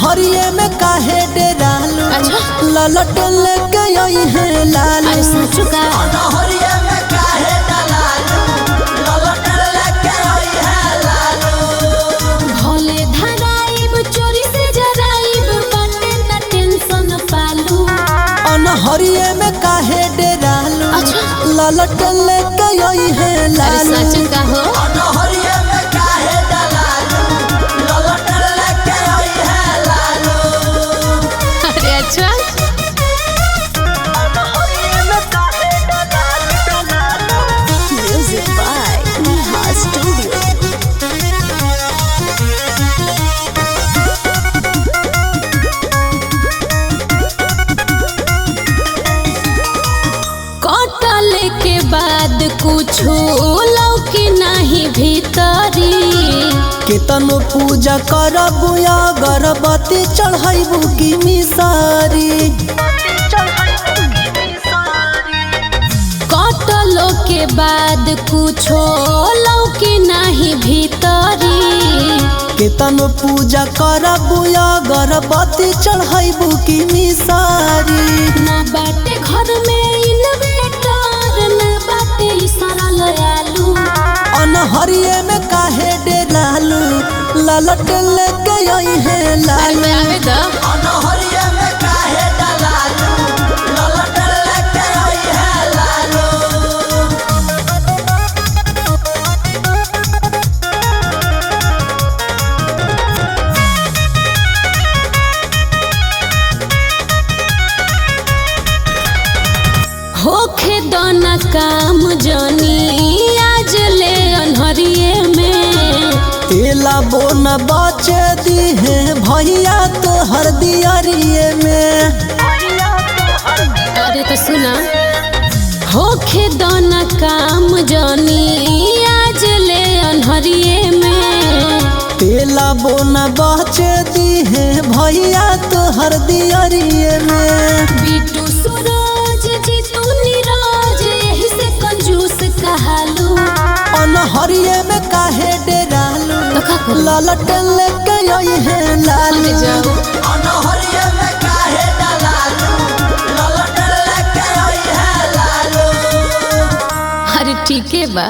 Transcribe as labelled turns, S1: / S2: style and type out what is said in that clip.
S1: हरिये में काहे डेरालू ललट लेके आई है लालू
S2: हरिये में काहे डेरालू ललट लेके आई है लालू
S3: भोले धराइब चोरी से जराइब बने न टेंशन पालू
S1: हरिये में काहे डेरालू ललट लेके आई है लालू
S3: सच कहो
S2: हरिये में काहे डेरालू ललट लेके आई है लालू
S3: अरे अच्छा म्यूजिक बाय नेहा स्टूडियो। कटले के बाद कुछो लौकी नहीं भीतरी
S1: केतनो पूजा करबू अगरबत्ती चढ़ाइबू की मिसारी
S3: कटलो के बाद कुछो लौकी नहीं भीतरी
S1: केतनो पूजा करबू अगरबत्ती चढ़ाइबू की मिसारी
S3: ना बाटे घर में इन्वेटर ना बाटे सरल आलू
S1: हरिये में काहे डेरालू ललट लेके आई है लालू
S2: हरिये में काहे डेरालू ललट लेके आई है लालू
S3: होखे दोना काम जनी आज ले अनहरिये में
S1: तेला बोन बचे दी है भैया तो हर दियरिये में
S3: अरे तो सुना होखे दोना काम जनी आज ले अनहरिये में
S1: तेला बोन बचे दी है भैया तो हर दियरिये में
S3: बिटू सूरज जीतू नीरज यही से कंजूस कहालू
S1: हरिये में काहे डेरालू ललट लेके आई है लालू
S2: हरिये में काहे डेरालू ललट लेके आई है लालू
S3: अरे ठीक है बा।